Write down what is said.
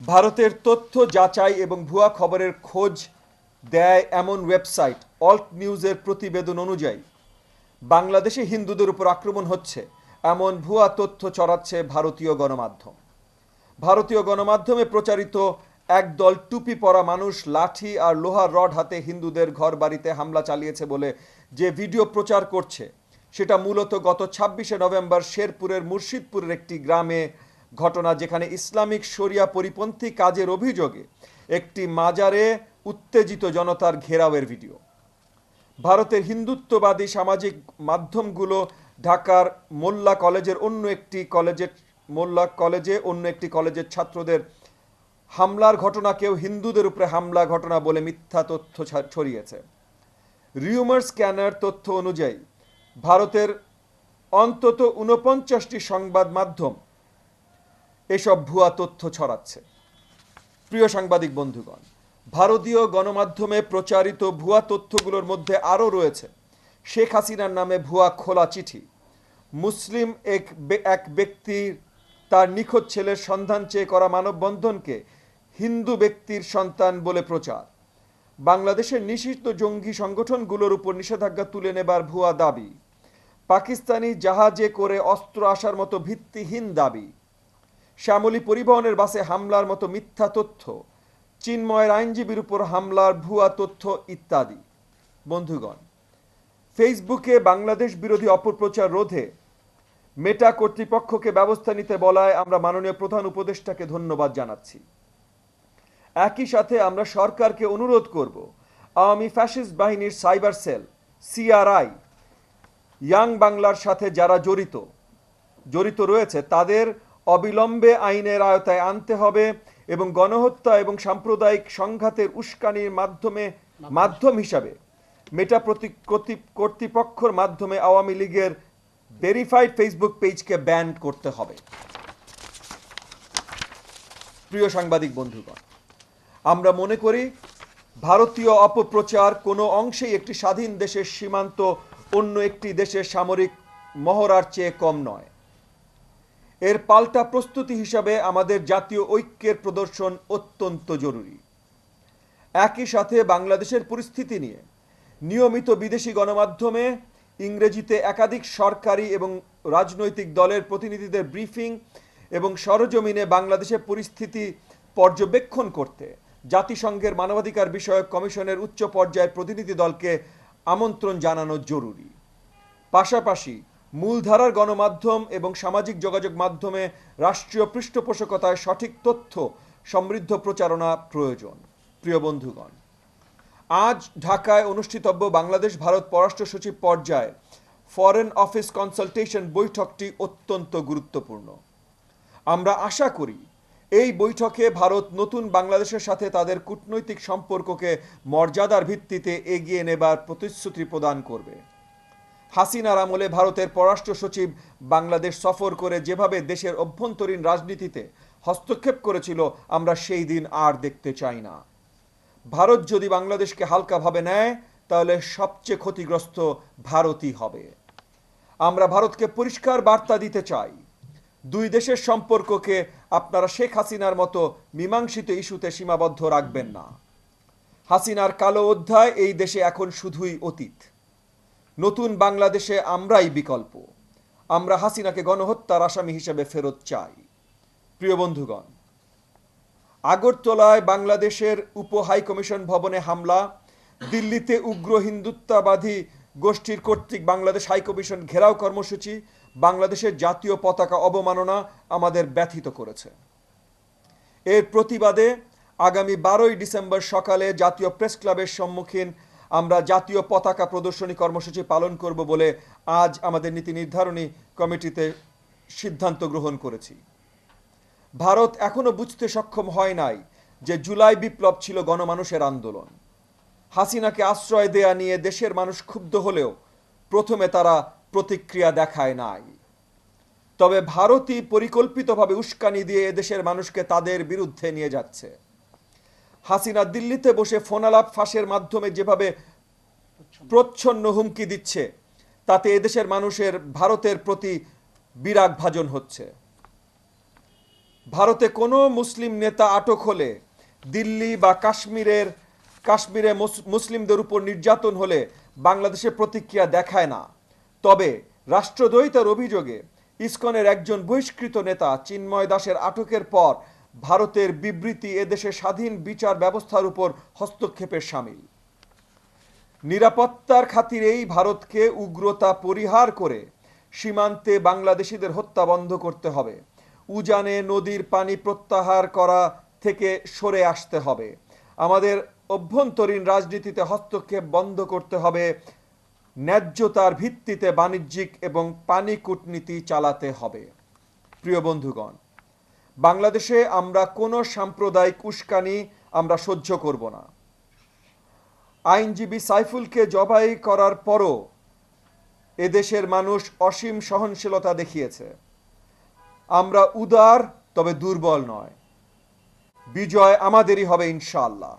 ভারতের তথ্য যাচাই এবং ভুয়া খবরের খোঁজ দেয় এমন ওয়েবসাইট অল্ট নিউজের প্রতিবেদন অনুযায়ী বাংলাদেশে হিন্দুদের উপর আক্রমণ হচ্ছে এমন ভুয়া তথ্য ছড়াচ্ছে ভারতীয় গণমাধ্যম। ভারতীয় গণমাধ্যমে প্রচারিত একদল টুপি পরা মানুষ লাঠি আর লোহার রড হাতে হিন্দুদের ঘর বাড়িতে হামলা চালিয়েছে বলে যে ভিডিও প্রচার করছে সেটা মূলত গত ২৬শে নভেম্বর শেরপুরের মুর্শিদপুরের একটি গ্রামে ঘটনা, যেখানে ইসলামিক শরিয়া পরিপন্থী কাজের অভিযোগে একটি মাজারে উত্তেজিত জনতার ঘেরাওয়ের ভিডিও। ভারতের হিন্দুত্ববাদী সামাজিক মাধ্যমগুলো ঢাকার মোল্লা কলেজে অন্য একটি কলেজের ছাত্রদের হামলার ঘটনাকেও হিন্দুদের উপরে হামলা ঘটনা বলে মিথ্যা তথ্য ছড়িয়েছে। রিউমার স্ক্যানার তথ্য অনুযায়ী ভারতের অন্তত ৪৯টি সংবাদ মাধ্যম এসব ভুয়া তথ্য ছড়াচ্ছে। প্রিয় সাংবাদিক বন্ধুগণ, ভারতীয় গণমাধ্যমে প্রচারিত ভুয়া তথ্যগুলোর মধ্যে আরও রয়েছে শেখ হাসিনার নামে ভুয়া খোলা চিঠি, মুসলিম এক ব্যক্তির তার নিখোঁজ ছেলের সন্ধান চেয়ে করা মানববন্ধনকে হিন্দু ব্যক্তির সন্তান বলে প্রচার, বাংলাদেশের নিষিদ্ধ জঙ্গি সংগঠনগুলোর উপর নিষেধাজ্ঞা তুলে নেবার ভুয়া দাবি, পাকিস্তানি জাহাজে করে অস্ত্র আসার মতো ভিত্তিহীন দাবি, শ্যামলী পরিবহনের বাসে হামলার মতো মিথ্যা তথ্য, চিন্ময়ের আইনজীবীর উপর হামলার ভুয়া তথ্য ইত্যাদি। বন্ধুগণ, ফেসবুকে বাংলাদেশ বিরোধী অপপ্রচার রোধে মেটা কর্তৃপক্ষকে ব্যবস্থা নিতে বলায় আমরা মাননীয় প্রধান উপদেষ্টাকে ধন্যবাদ জানাচ্ছি। একই সাথে আমরা সরকারকে অনুরোধ করব আওয়ামী ফ্যাসিস্ট বাহিনীর সাইবার সেল সিআরআই ইয়াং বাংলার সাথে যারা জড়িত রয়েছে তাদের অবিলম্বে আইনের আওতায় আনতে হবে এবং গণহত্যা এবং সাম্প্রদায়িক সংঘাতের উস্কানির মাধ্যম হিসাবে মেটা কর্তৃপক্ষের মাধ্যমে আওয়ামী লীগের ভেরিফাইড ফেসবুক পেজকে ব্যান করতে হবে। প্রিয় সাংবাদিক বন্ধুগণ, আমরা মনে করি ভারতীয় অপপ্রচার কোনো অংশেই একটি স্বাধীন দেশের সীমান্ত অন্য একটি দেশের সামরিক মহড়ার চেয়ে কম নয়। এর পাল্টা প্রস্তুতি হিসাবে আমাদের জাতীয় ঐক্যের প্রদর্শন অত্যন্ত জরুরি। একই সাথে বাংলাদেশের পরিস্থিতি নিয়ে নিয়মিত বিদেশি গণমাধ্যমে ইংরেজিতে একাধিক সরকারি এবং রাজনৈতিক দলের প্রতিনিধিদের ব্রিফিং এবং সরজমিনে বাংলাদেশের পরিস্থিতি পর্যবেক্ষণ করতে জাতিসংঘের মানবাধিকার বিষয়ক কমিশনের উচ্চ পর্যায়ের প্রতিনিধি দলকে আমন্ত্রণ জানানো জরুরি। পাশাপাশি মূলধারার গণমাধ্যম এবং সামাজিক যোগাযোগ মাধ্যমে রাষ্ট্রীয় পৃষ্ঠপোষকতায় সঠিক তথ্য সমৃদ্ধ প্রচারণা প্রয়োজন। প্রিয় বন্ধুগণ, আজ ঢাকায় অনুষ্ঠিতব্য বাংলাদেশ ভারত পররাষ্ট্র সচিব পর্যায়ে ফরেন অফিস কনসালটেশন বৈঠকটি অত্যন্ত গুরুত্বপূর্ণ। আমরা আশা করি এই বৈঠকে ভারত নতুন বাংলাদেশের সাথে তাদের কূটনৈতিক সম্পর্ককে মর্যাদার ভিত্তিতে এগিয়ে নেবার প্রতিশ্রুতি প্রদান করবে। হাসিনার আমলে ভারতের পররাষ্ট্র সচিব বাংলাদেশ সফর করে যেভাবে দেশের অভ্যন্তরীণ রাজনীতিতে হস্তক্ষেপ করেছিল, আমরা সেই দিন আর দেখতে চাই না। ভারত যদি বাংলাদেশকে হালকাভাবে নেয় তাহলে সবচেয়ে ক্ষতিগ্রস্ত ভারতই হবে। আমরা ভারতকে পরিষ্কার বার্তা দিতে চাই, দুই দেশের সম্পর্ককে আপনারা শেখ হাসিনার মতো মীমাংসিত ইস্যুতে সীমাবদ্ধ রাখবেন না। হাসিনার কালো অধ্যায় এই দেশে এখন শুধুই অতীত। নতুন বাংলাদেশে আমরাই বিকল্প। আমরা হাসিনাকে গণহত্যার আসামি হিসেবে ফেরত চাই। প্রিয় বন্ধুগণ, আগরতলায় বাংলাদেশের উপ হাই কমিশন ভবনে হামলা, দিল্লিতে উগ্র হিন্দুত্ববাদী গোষ্ঠীর কর্তৃক বাংলাদেশ হাই কমিশন ঘেরাও কর্মসূচি, বাংলাদেশের জাতীয় পতাকা অবমাননা আমাদের ব্যথিত করেছে। এর প্রতিবাদে আগামী 12ই ডিসেম্বর সকালে জাতীয় প্রেস ক্লাবের সম্মুখীন আমরা জাতীয় পতাকা প্রদর্শনী কর্মসূচি পালন করব বলে আজ আমাদের নীতি নির্ধারণী কমিটিতে সিদ্ধান্ত গ্রহণ করেছি। ভারত এখনো বুঝতে সক্ষম হয় নাই যে জুলাই বিপ্লব ছিল গণমানুষের আন্দোলন। হাসিনাকে আশ্রয় দেয়া নিয়ে দেশের মানুষ ক্ষুব্ধ হলেও প্রথমে তারা প্রতিক্রিয়া দেখায় নাই। তবে ভারতই পরিকল্পিতভাবে উস্কানি দিয়ে এদেশের মানুষকে তাদের বিরুদ্ধে নিয়ে যাচ্ছে। হাসিনা দিল্লিতে বসে ফোনালাপ ফাঁসের মাধ্যমে যেভাবে প্রচ্ছন্ন হুমকি দিচ্ছে, তাতে এদেশের মানুষের ভারতের প্রতি বিরাগ ভাজন হচ্ছে। ভারতে কোনো মুসলিম নেতা আটক হলে, দিল্লি বা কাশ্মীরে মুসলিমদের উপর নির্যাতন হলে বাংলাদেশে প্রতিক্রিয়া দেখায় না। তবে রাষ্ট্রদ্রোহিতার অভিযোগে ইসকনের একজন বহিষ্কৃত নেতা চিন্ময় দাসের আটকের পর ভারতের বিবৃতি এদেশে স্বাধীন বিচার ব্যবস্থার উপর হস্তক্ষেপের শামিল। নিরাপত্তার খাতিরেই ভারতকে উগ্রতা পরিহার করে সীমান্তে বাংলাদেশিদের হত্যা বন্ধ করতে হবে। উজানে নদীর পানি প্রত্যাহার করা থেকে সরে আসতে হবে। আমাদের অভ্যন্তরীণ রাজনীতিতে হস্তক্ষেপ বন্ধ করতে হবে। ন্যায্যতার ভিত্তিতে বাণিজ্যিক এবং পানি কূটনীতি চালাতে হবে। প্রিয় বন্ধুগণ, বাংলাদেশে আমরা কোনো সাম্প্রদায়িক উস্কানি আমরা সহ্য করব না। আইনজীবী সাইফুলকে জবাই করার পরও এদেশের মানুষ অসীম সহনশীলতা দেখিয়েছে। আমরা উদার, তবে দুর্বল নয়। বিজয় আমাদেরই হবে ইনশাআল্লাহ।